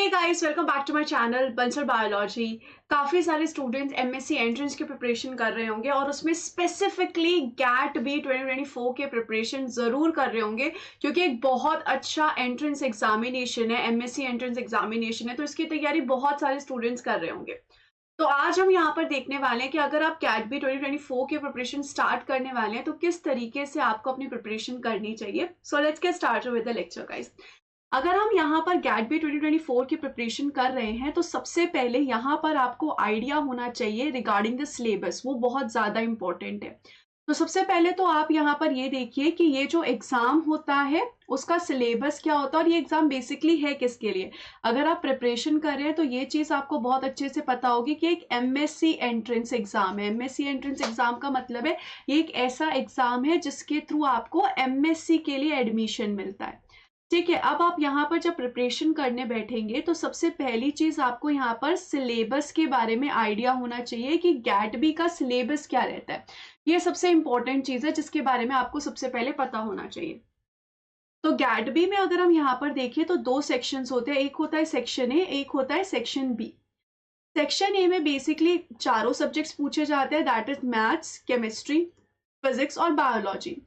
Hey guys, welcome back to my channel Bansal biology. काफ़ी सारे students MSc entrance की preparation कर रहे होंगे और उसमें स्पेसिफिकली गैट बी 2024 के प्रिपरेशन ज़रूर कर रहे होंगे, क्योंकि एक बहुत अच्छा एंट्रेंस एग्जामिनेशन है, एमएससी एंट्रेंस एग्जामिनेशन है, तो इसकी तैयारी बहुत सारे स्टूडेंट्स कर रहे होंगे। तो आज हम यहाँ पर देखने वाले हैं कि अगर आप कैट बी 2024 की प्रिपरेशन स्टार्ट करने वाले हैं तो किस तरीके से आपको अपनी प्रिपरेशन करनी चाहिए। So let's get started with the lecture guys. अगर हम यहाँ पर गैट बी 2024 की प्रिपरेशन कर रहे हैं तो सबसे पहले यहाँ पर आपको आइडिया होना चाहिए रिगार्डिंग द सिलेबस, वो बहुत ज़्यादा इंपॉर्टेंट है। तो सबसे पहले तो आप यहाँ पर ये देखिए कि ये जो एग्ज़ाम होता है उसका सिलेबस क्या होता है और ये एग्ज़ाम बेसिकली है किसके लिए। अगर आप प्रिपरेशन कर रहे हैं तो ये चीज़ आपको बहुत अच्छे से पता होगी कि एक एमएससी एंट्रेंस एग्ज़ाम है। एमएससी एंट्रेंस एग्ज़ाम का मतलब है ये एक ऐसा एग्ज़ाम है जिसके थ्रू आपको एमएससी के लिए एडमिशन मिलता है। ठीक है, अब आप यहाँ पर जब प्रिपरेशन करने बैठेंगे तो सबसे पहली चीज़ आपको यहाँ पर सिलेबस के बारे में आइडिया होना चाहिए कि गैट बी का सिलेबस क्या रहता है। ये सबसे इंपॉर्टेंट चीज़ है जिसके बारे में आपको सबसे पहले पता होना चाहिए। तो गैट बी में अगर हम यहाँ पर देखें तो दो सेक्शंस होते हैं, एक होता है सेक्शन ए, एक होता है सेक्शन बी। सेक्शन ए में बेसिकली चारों सब्जेक्ट्स पूछे जाते हैं, that is maths, chemistry, physics और बायोलॉजी।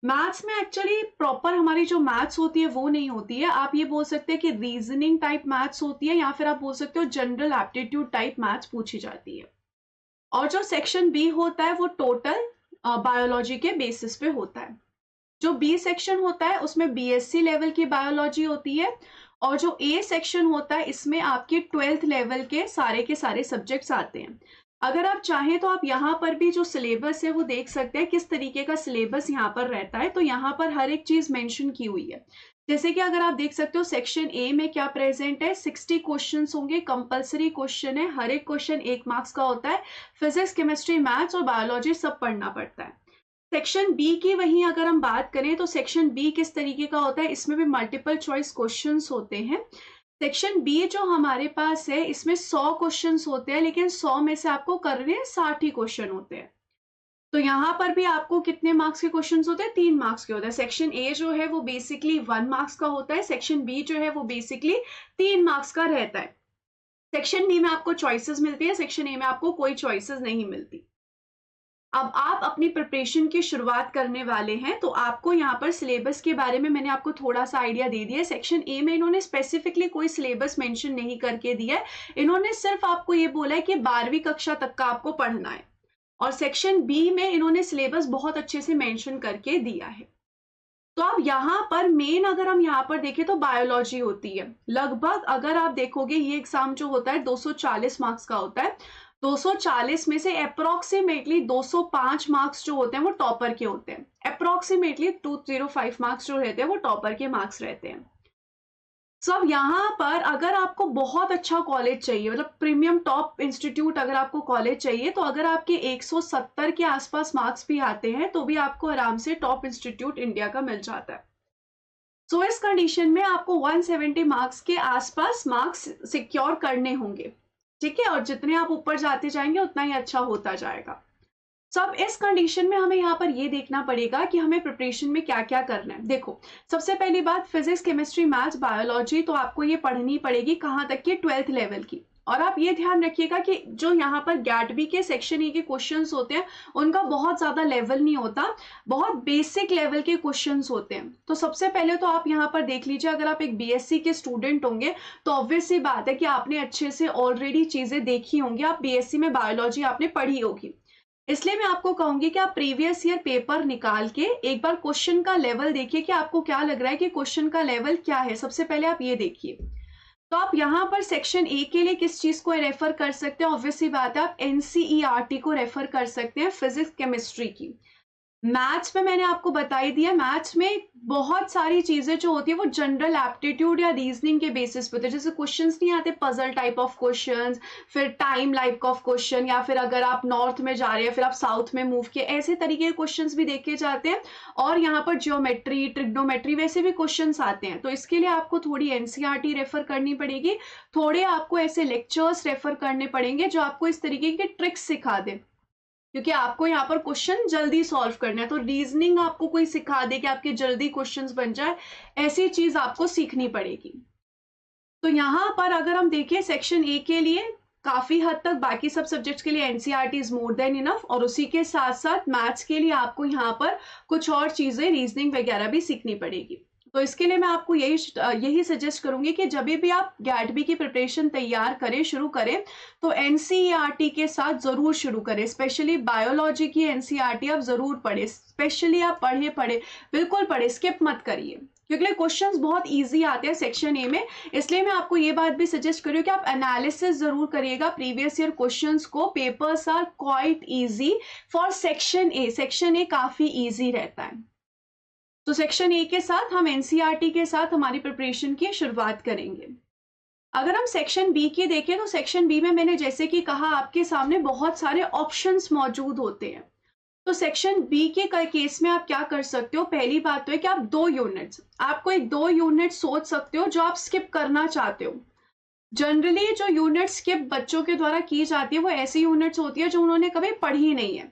मैथ्स में एक्चुअली प्रॉपर हमारी जो मैथ्स होती है वो नहीं होती है, आप ये बोल सकते हैं कि रीजनिंग टाइप मैथ्स होती है या फिर आप बोल सकते हो जनरल एप्टीट्यूड टाइप मैथ्स पूछी जाती है। और जो सेक्शन बी होता है वो टोटल बायोलॉजी के बेसिस पे होता है। जो बी सेक्शन होता है उसमें बीएससी लेवल की बायोलॉजी होती है और जो ए सेक्शन होता है इसमें आपके 12th लेवल के सारे सब्जेक्ट्स आते हैं। अगर आप चाहें तो आप यहाँ पर भी जो सिलेबस है वो देख सकते हैं किस तरीके का सिलेबस यहाँ पर रहता है। तो यहाँ पर हर एक चीज मेंशन की हुई है, जैसे कि अगर आप देख सकते हो सेक्शन ए में क्या प्रेजेंट है, 60 क्वेश्चंस होंगे, कंपलसरी क्वेश्चन है, हर एक क्वेश्चन 1 मार्क्स का होता है। फिजिक्स, केमिस्ट्री, मैथ्स और बायोलॉजी सब पढ़ना पड़ता है। सेक्शन बी की वहीं अगर हम बात करें तो सेक्शन बी किस तरीके का होता है, इसमें भी मल्टीपल चॉइस क्वेश्चंस होते हैं। सेक्शन बी जो हमारे पास है इसमें 100 क्वेश्चंस होते हैं, लेकिन 100 में से आपको करने 60 ही क्वेश्चन होते हैं। तो यहाँ पर भी आपको कितने मार्क्स के क्वेश्चंस होते हैं, 3 मार्क्स के होते हैं। सेक्शन ए जो है वो बेसिकली 1 मार्क्स का होता है, सेक्शन बी जो है वो बेसिकली 3 मार्क्स का रहता है। सेक्शन बी में आपको चॉइसेस मिलती है, सेक्शन ए में आपको कोई चॉइसेस नहीं मिलती। अब आप अपनी प्रिपरेशन की शुरुआत करने वाले हैं तो आपको यहाँ पर सिलेबस के बारे में मैंने आपको थोड़ा सा आइडिया दे दिया है। सेक्शन ए में इन्होंने स्पेसिफिकली कोई सिलेबस मेंशन नहीं करके दिया है, इन्होंने सिर्फ आपको ये बोला है कि 12वीं कक्षा तक का आपको पढ़ना है। और सेक्शन बी में इन्होंने सिलेबस बहुत अच्छे से मेंशन करके दिया है। तो अब यहाँ पर मेन अगर हम यहाँ पर देखें तो बायोलॉजी होती है। लगभग अगर आप देखोगे ये एग्जाम जो होता है 240 मार्क्स का होता है। 240 में से अप्रोक्सीमेटली 205 मार्क्स जो होते हैं वो टॉपर के होते हैं। अप्रोक्सीमेटली 205 मार्क्स जो रहते हैं वो टॉपर के मार्क्स रहते हैं। सो अब यहाँ पर अगर आपको बहुत अच्छा कॉलेज चाहिए, मतलब प्रीमियम टॉप इंस्टीट्यूट अगर आपको कॉलेज चाहिए, तो अगर आपके 170 के आसपास मार्क्स भी आते हैं तो भी आपको आराम से टॉप इंस्टीट्यूट इंडिया का मिल जाता है। सो इस कंडीशन में आपको 170 मार्क्स के आसपास मार्क्स सिक्योर करने होंगे। ठीक है, और जितने आप ऊपर जाते जाएंगे उतना ही अच्छा होता जाएगा। सो अब इस कंडीशन में हमें यहाँ पर ये देखना पड़ेगा कि हमें प्रिपरेशन में क्या क्या करना है। देखो, सबसे पहली बात फिजिक्स, केमिस्ट्री, मैथ्स, बायोलॉजी तो आपको ये पढ़नी पड़ेगी कहाँ तक की, 12th लेवल की। और आप ये ध्यान रखिएगा कि जो यहाँ पर गैट बी के सेक्शन ए के क्वेश्चंस होते हैं उनका बहुत ज़्यादा लेवल नहीं होता, बहुत बेसिक लेवल के क्वेश्चंस होते हैं। तो सबसे पहले तो आप यहाँ पर देख लीजिए, अगर आप एक बीएससी के स्टूडेंट होंगे तो ऑब्वियस सी बात है कि आपने अच्छे से ऑलरेडी चीज़ें देखी होंगी, आप बीएससी में बायोलॉजी आपने पढ़ी होगी। इसलिए मैं आपको कहूंगी कि आप प्रीवियस ईयर पेपर निकाल के एक बार क्वेश्चन का लेवल देखिए कि आपको क्या लग रहा है कि क्वेश्चन का लेवल क्या है। सबसे पहले आप ये देखिए। तो आप यहाँ पर सेक्शन ए के लिए किस चीज को रेफर कर सकते हैं, ऑब्वियसली बात है आप एनसीईआरटी को रेफर कर सकते हैं, फिजिक्स केमिस्ट्री की। मैथ्स में मैंने आपको बताई दिया, मैथ्स में बहुत सारी चीजें जो होती है वो जनरल एप्टीट्यूड या रीजनिंग के बेसिस पे होते हैं। जैसे क्वेश्चंस नहीं आते पजल टाइप ऑफ क्वेश्चंस, फिर टाइम लाइक ऑफ क्वेश्चन, या फिर अगर आप नॉर्थ में जा रहे हैं फिर आप साउथ में मूव किए, ऐसे तरीके के क्वेश्चंस भी देखे जाते हैं। और यहाँ पर जियोमेट्री, ट्रिग्नोमेट्री वैसे भी क्वेश्चंस आते हैं। तो इसके लिए आपको थोड़ी एनसीईआरटी रेफर करनी पड़ेगी, थोड़े आपको ऐसे लेक्चर्स रेफर करने पड़ेंगे जो आपको इस तरीके के ट्रिक्स सिखा दे, क्योंकि आपको यहाँ पर क्वेश्चन जल्दी सॉल्व करना है। तो रीजनिंग आपको कोई सिखा दे कि आपके जल्दी क्वेश्चंस बन जाए, ऐसी चीज आपको सीखनी पड़ेगी। तो यहाँ पर अगर हम देखें सेक्शन ए के लिए काफ़ी हद तक बाकी सब सब्जेक्ट्स के लिए NCERT is more than enough, और उसी के साथ-साथ मैथ्स के लिए आपको यहाँ पर कुछ और चीज़ें रीज़निंग वगैरह भी सीखनी पड़ेगी। तो इसके लिए मैं आपको यही सजेस्ट करूँगी कि जभी भी आप गैट-बी की प्रिपरेशन तैयार करें, शुरू करें, तो एनसीईआरटी के साथ ज़रूर शुरू करें। स्पेशली बायोलॉजी की एनसीईआरटी आप ज़रूर पढ़ें, स्पेशली आप पढ़ें, बिल्कुल पढ़ें, स्किप मत करिए। क्योंकि क्वेश्चंस बहुत ईज़ी आते हैं सेक्शन ए में, इसलिए मैं आपको ये बात भी सजेस्ट कर रही हूँ कि आप एनालिसिस ज़रूर करिएगा प्रीवियस ईयर क्वेश्चंस को। Papers are quite easy for section A. Section A काफ़ी ईज़ी रहता है। तो सेक्शन ए के साथ हम एनसीईआरटी के साथ हमारी प्रिपरेशन की शुरुआत करेंगे। अगर हम सेक्शन बी की देखें तो सेक्शन बी में मैंने जैसे कि कहा आपके सामने बहुत सारे ऑप्शंस मौजूद होते हैं। तो सेक्शन बी के केस में आप क्या कर सकते हो, पहली बात तो है कि आप 2 यूनिट्स, आप कोई 2 यूनिट सोच सकते हो जो आप स्किप करना चाहते हो। जनरली जो यूनिट स्किप बच्चों के द्वारा की जाती है वो ऐसी यूनिट्स होती है जो उन्होंने कभी पढ़ी नहीं है।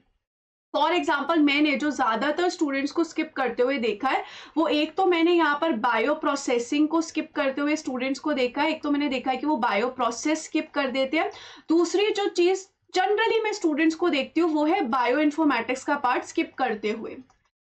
फॉर एग्जाम्पल मैंने जो ज़्यादातर स्टूडेंट्स को स्किप करते हुए देखा है, वो एक तो मैंने यहाँ पर बायो प्रोसेसिंग को स्किप करते हुए स्टूडेंट्स को देखा है, एक तो मैंने देखा है कि वो बायो प्रोसेस स्किप कर देते हैं। दूसरी जो चीज़ जनरली मैं स्टूडेंट्स को देखती हूँ वो है बायो इन्फॉर्मेटिक्स का पार्ट स्किप करते हुए।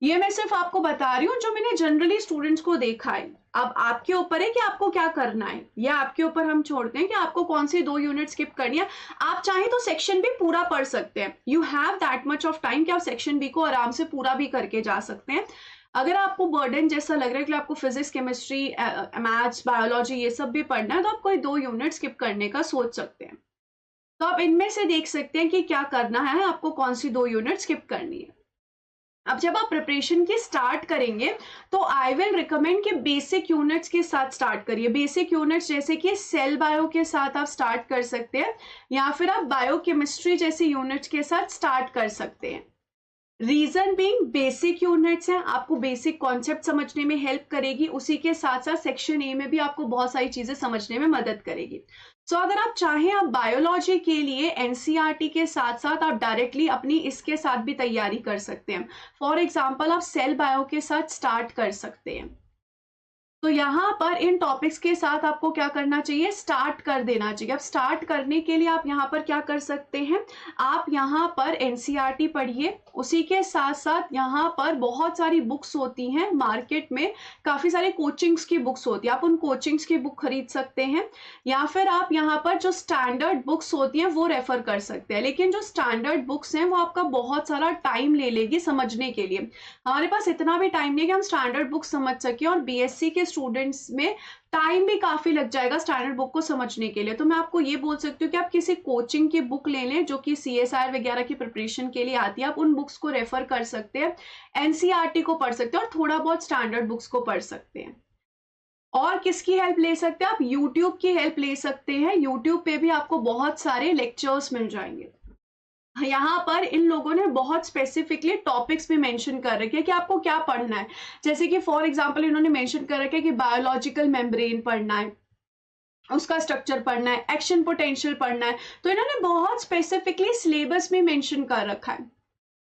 ये मैं सिर्फ आपको बता रही हूँ जो मैंने जनरली स्टूडेंट्स को देखा है। अब आपके ऊपर है कि आपको क्या करना है, या आपके ऊपर हम छोड़ते हैं कि आपको कौन सी 2 यूनिट स्किप करनी है। आप चाहें तो सेक्शन बी पूरा पढ़ सकते हैं, you have that much of time कि आप सेक्शन बी को आराम से पूरा भी करके जा सकते हैं। अगर आपको बर्डन जैसा लग रहा है कि आपको फिजिक्स, केमिस्ट्री, मैथ्स, बायोलॉजी ये सब भी पढ़ना है, तो आप कोई 2 यूनिट स्किप करने का सोच सकते हैं। तो आप इनमें से देख सकते हैं कि क्या करना है, आपको कौन सी 2 यूनिट स्किप करनी है। अब जब आप प्रिपरेशन की स्टार्ट करेंगे तो आई विल रिकमेंड कि बेसिक यूनिट्स के साथ स्टार्ट करिए। बेसिक यूनिट्स जैसे कि सेल बायो के साथ आप स्टार्ट कर सकते हैं, या फिर आप बायोकेमिस्ट्री जैसी यूनिट्स के साथ स्टार्ट कर सकते हैं। रीजन बीइंग बेसिक यूनिट्स हैं, आपको बेसिक कॉन्सेप्ट समझने में हेल्प करेगी, उसी के साथ साथ सेक्शन ए में भी आपको बहुत सारी चीजें समझने में मदद करेगी। सो अगर आप चाहें आप बायोलॉजी के लिए एनसीईआरटी के साथ साथ आप डायरेक्टली अपनी इसके साथ भी तैयारी कर सकते हैं। फॉर एग्जाम्पल आप सेल बायो के साथ स्टार्ट कर सकते हैं। तो यहाँ पर इन टॉपिक्स के साथ आपको क्या करना चाहिए, स्टार्ट कर देना चाहिए। अब स्टार्ट करने के लिए आप यहाँ पर क्या कर सकते हैं, आप यहाँ पर एनसीईआरटी पढ़िए, उसी के साथ साथ यहाँ पर बहुत सारी बुक्स होती हैं मार्केट में, काफ़ी सारे कोचिंग्स की बुक्स होती है, आप उन कोचिंग्स की बुक खरीद सकते हैं, या फिर आप यहाँ पर जो स्टैंडर्ड बुक्स होती हैं वो रेफर कर सकते हैं। लेकिन जो स्टैंडर्ड बुक्स हैं वो आपका बहुत सारा टाइम ले लेगी समझने के लिए। हमारे पास इतना भी टाइम नहीं है कि हम स्टैंडर्ड बुक समझ सकें, और बीएससी के स्टूडेंट्स में टाइम भी काफ़ी लग जाएगा स्टैंडर्ड बुक को समझने के लिए। तो मैं आपको ये बोल सकती हूँ कि आप किसी कोचिंग की बुक ले लें जो कि सीएसआर वगैरह की प्रिपरेशन के लिए आती है, आप उन बुक्स को रेफर कर सकते हैं, एनसीईआरटी को पढ़ सकते हैं और थोड़ा बहुत स्टैंडर्ड बुक्स को पढ़ सकते हैं। और किसकी हेल्प ले सकते हैं, आप यूट्यूब की हेल्प ले सकते हैं। यूट्यूब पे भी आपको बहुत सारे लेक्चर्स मिल जाएंगे। यहाँ पर इन लोगों ने बहुत स्पेसिफिकली टॉपिक्स भी मेंशन कर रखे हैं कि आपको क्या पढ़ना है। जैसे कि फॉर एग्जांपल इन्होंने मेंशन कर रखा है कि बायोलॉजिकल मेम्ब्रेन पढ़ना है, उसका स्ट्रक्चर पढ़ना है, एक्शन पोटेंशियल पढ़ना है। तो इन्होंने बहुत स्पेसिफिकली सिलेबस में मेंशन कर रखा है।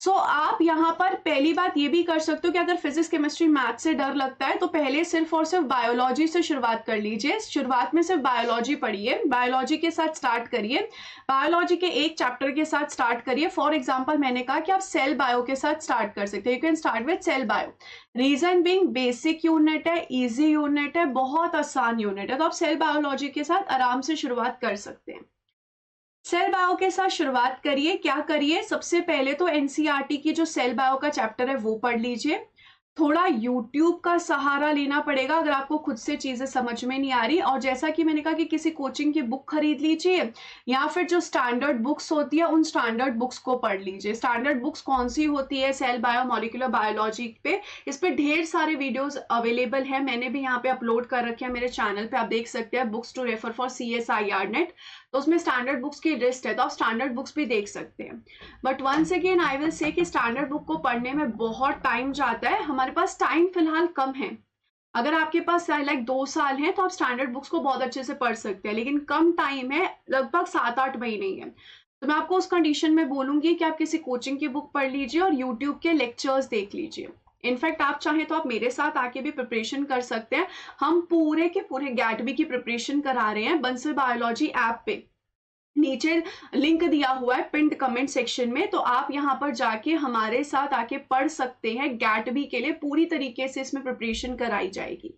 सो आप यहाँ पर पहली बात ये भी कर सकते हो कि अगर फिजिक्स, केमिस्ट्री, मैथ से डर लगता है तो पहले सिर्फ और सिर्फ बायोलॉजी से शुरुआत कर लीजिए। शुरुआत में सिर्फ बायोलॉजी पढ़िए, बायोलॉजी के साथ स्टार्ट करिए, बायोलॉजी के एक चैप्टर के साथ स्टार्ट करिए। फॉर एग्जाम्पल मैंने कहा कि आप सेल बायो के साथ स्टार्ट कर सकते हैं, you can start with cell bio. Reason being basic unit है, ईजी यूनिट है, बहुत आसान यूनिट है, तो आप सेल बायोलॉजी के साथ आराम से शुरुआत कर सकते हैं। सेल बायो के साथ शुरुआत करिए, क्या करिए, सबसे पहले तो एनसीईआरटी की जो सेल बायो का चैप्टर है वो पढ़ लीजिए। थोड़ा यूट्यूब का सहारा लेना पड़ेगा अगर आपको खुद से चीज़ें समझ में नहीं आ रही, और जैसा कि मैंने कहा कि किसी कोचिंग की बुक खरीद लीजिए, या फिर जो स्टैंडर्ड बुक्स होती है उन स्टैंडर्ड बुक्स को पढ़ लीजिए। स्टैंडर्ड बुक्स कौन सी होती है, सेल बायो, मॉलिक्यूलर बायोलॉजी पे, इस पे ढेर सारे वीडियोस अवेलेबल है, मैंने भी यहाँ पे अपलोड कर रखे हैं मेरे चैनल पे, आप देख सकते हैं, books to refer for CSIR NET. तो उसमें स्टैंडर्ड बुक्स की लिस्ट है, तो आप स्टैंडर्ड बुक्स भी देख सकते हैं। But once again I will say कि स्टैंडर्ड बुक को पढ़ने में बहुत टाइम जाता है, हमारे पास टाइम फिलहाल कम है। अगर आपके पास लाइक 2 साल है तो आप स्टैंडर्ड बुक्स को बहुत अच्छे से पढ़ सकते हैं, लेकिन कम टाइम है, लगभग 7-8 महीने ही है। तो मैं आपको उस कंडीशन में बोलूंगी कि आप किसी कोचिंग की बुक पढ़ लीजिए और यूट्यूब के लेक्चर्स देख लीजिए। इनफैक्ट आप चाहें तो आप मेरे साथ आके भी प्रिपरेशन कर सकते हैं। हम पूरे के पूरे गैट-बी की प्रिपरेशन करा रहे हैं बंसल बायोलॉजी ऐप पे। नीचे लिंक दिया हुआ है पिन्ड कमेंट सेक्शन में, तो आप यहाँ पर जाके हमारे साथ आके पढ़ सकते हैं। गैट-बी के लिए पूरी तरीके से इसमें प्रिपरेशन कराई जाएगी।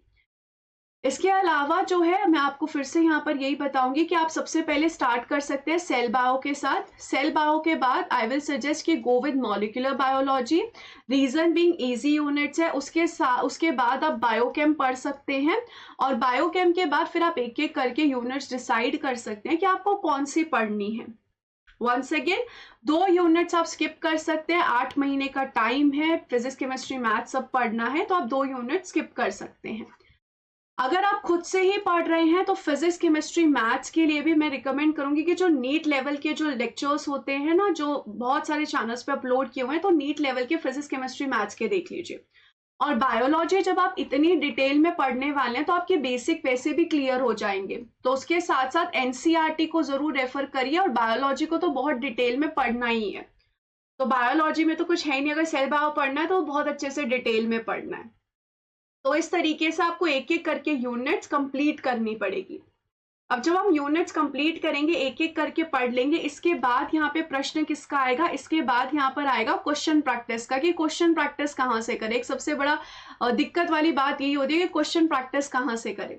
इसके अलावा जो है मैं आपको फिर से यहाँ पर यही बताऊंगी कि आप सबसे पहले स्टार्ट कर सकते हैं सेल बायो के साथ। सेल बायो के बाद आई विल सजेस्ट कि go with molecular biology, reason being easy units है। उसके बाद आप बायोकेम पढ़ सकते हैं और बायोकेम के बाद फिर आप एक एक करके यूनिट्स डिसाइड कर सकते हैं कि आपको कौन सी पढ़नी है। वंस अगेन 2 यूनिट्स आप स्किप कर सकते हैं। 8 महीने का टाइम है, फिजिक्स केमिस्ट्री मैथ सब पढ़ना है, तो आप 2 यूनिट स्किप कर सकते हैं। अगर आप खुद से ही पढ़ रहे हैं तो फिजिक्स केमिस्ट्री मैथ्स के लिए भी मैं रिकमेंड करूंगी कि जो नीट लेवल के जो लेक्चर्स होते हैं ना, जो बहुत सारे चैनल्स पे अपलोड किए हुए हैं, तो नीट लेवल के फिजिक्स केमिस्ट्री मैथ्स के देख लीजिए। और बायोलॉजी जब आप इतनी डिटेल में पढ़ने वाले हैं तो आपके बेसिक वैसे भी क्लियर हो जाएंगे, तो उसके साथ साथ एनसीईआरटी को जरूर रेफर करिए। और बायोलॉजी को तो बहुत डिटेल में पढ़ना ही है, तो बायोलॉजी में तो कुछ है ही नहीं। अगर सेल बायो पढ़ना है तो बहुत अच्छे से डिटेल में पढ़ना है। तो इस तरीके से आपको एक एक करके यूनिट्स कंप्लीट करनी पड़ेगी। अब जब हम यूनिट्स कंप्लीट करेंगे, एक एक करके पढ़ लेंगे, इसके बाद यहाँ पे प्रश्न किसका आएगा, इसके बाद यहाँ पर आएगा क्वेश्चन प्रैक्टिस का, कि क्वेश्चन प्रैक्टिस कहाँ से करें। एक सबसे बड़ा दिक्कत वाली बात यही होती है कि क्वेश्चन प्रैक्टिस कहाँ से करें।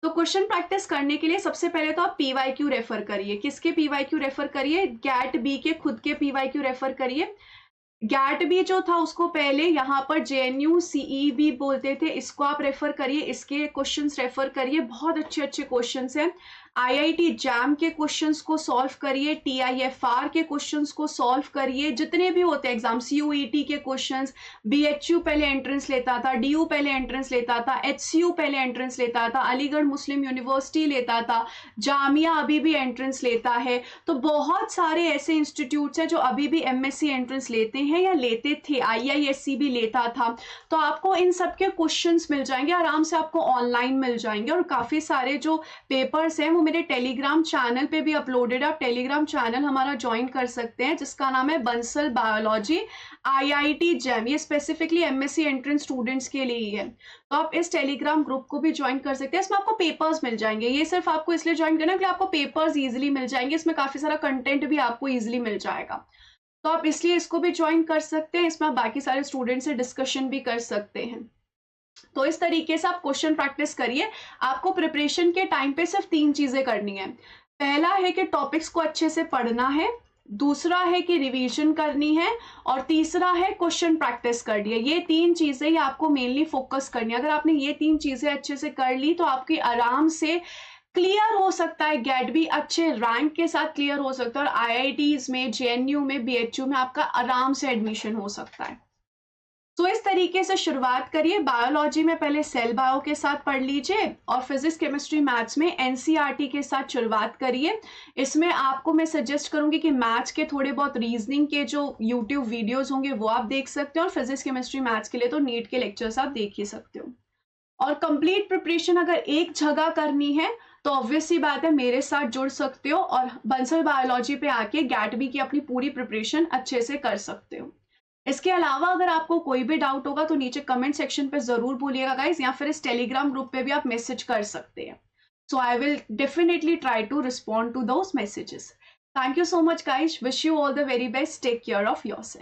तो क्वेश्चन प्रैक्टिस करने के लिए सबसे पहले तो आप पीवाईक्यू रेफर करिए। किसके पीवाईक्यू रेफर करिए? गैट बी के खुद के पीवाईक्यू रेफर करिए। गैट बी जो था उसको पहले यहाँ पर जेएनयू सीईबी बोलते थे, इसको आप रेफर करिए, इसके क्वेश्चंस रेफर करिए, बहुत अच्छे अच्छे क्वेश्चंस हैं। आईआईटी जैम के क्वेश्चंस को सॉल्व करिए, टीआईएफआर के क्वेश्चंस को सॉल्व करिए, जितने भी होते हैं एग्जाम, सीयूईटी के क्वेश्चंस, बीएचयू पहले एंट्रेंस लेता था, डीयू पहले एंट्रेंस लेता था, एचसीयू पहले एंट्रेंस लेता था, अलीगढ़ मुस्लिम यूनिवर्सिटी लेता था, जामिया अभी भी एंट्रेंस लेता है। तो बहुत सारे ऐसे इंस्टीट्यूट्स हैं जो अभी भी एमएससी एंट्रेंस लेते हैं या लेते थे, आईआईएससी भी लेता था। तो आपको इन सब के क्वेश्चंस मिल जाएंगे, आराम से आपको ऑनलाइन मिल जाएंगे। और काफी सारे जो पेपर्स हैं वो मेरे टेलीग्राम चैनल पे भी अपलोडेड है। आप टेलीग्राम चैनल हमारा ज्वाइन कर सकते हैं जिसका नाम है बंसल बायोलॉजी आईआईटी जैम। ये स्पेसिफिकली एमएससी एंट्रेंस स्टूडेंट्स के लिए ही है, तो आप इस टेलीग्राम ग्रुप को भी ज्वाइन कर सकते हैं। इसमें आपको पेपर्स मिल जाएंगे। ये सिर्फ आपको इसलिए ज्वाइन करना है कि आपको पेपर्स इजीली मिल जाएंगे, इसमें काफी सारा कंटेंट भी आपको इजीली मिल जाएगा, तो आप इसलिए इसको भी ज्वाइन कर सकते हैं। इसमें आप बाकी सारे स्टूडेंट से डिस्कशन भी कर सकते हैं। तो इस तरीके से आप क्वेश्चन प्रैक्टिस करिए। आपको प्रिपरेशन के टाइम पे सिर्फ 3 चीजें करनी है। पहला है कि टॉपिक्स को अच्छे से पढ़ना है, दूसरा है कि रिवीजन करनी है, और तीसरा है क्वेश्चन प्रैक्टिस करनी है। ये 3 चीजें ही आपको मेनली फोकस करनी है। अगर आपने ये 3 चीजें अच्छे से कर ली तो आपकी आराम से क्लियर हो सकता है, गैट भी अच्छे रैंक के साथ क्लियर हो सकता है, और आईआईटीज में, जेएनयू में, बीएचयू में आपका आराम से एडमिशन हो सकता है। तो इस तरीके से शुरुआत करिए। बायोलॉजी में पहले सेल बायो के साथ पढ़ लीजिए और फिजिक्स केमिस्ट्री मैथ्स में एनसीईआरटी के साथ शुरुआत करिए। इसमें आपको मैं सजेस्ट करूंगी कि मैथ्स के थोड़े बहुत रीजनिंग के जो यूट्यूब वीडियोस होंगे वो आप देख सकते हो, और फिजिक्स केमिस्ट्री मैथ्स के लिए तो नीट के लेक्चर्स आप देख ही सकते हो। और कंप्लीट प्रिपरेशन अगर एक जगह करनी है तो ऑब्वियस सी बात है, मेरे साथ जुड़ सकते हो और बंसल बायोलॉजी पे आके गैट बी की अपनी पूरी प्रिपरेशन अच्छे से कर सकते हो। इसके अलावा अगर आपको कोई भी डाउट होगा तो नीचे कमेंट सेक्शन पे जरूर बोलिएगा गाइज, या फिर इस टेलीग्राम ग्रुप पे भी आप मैसेज कर सकते हैं। So I will definitely try to respond to those messages. Thank you so much guys, wish you all the very best, take care of yourself.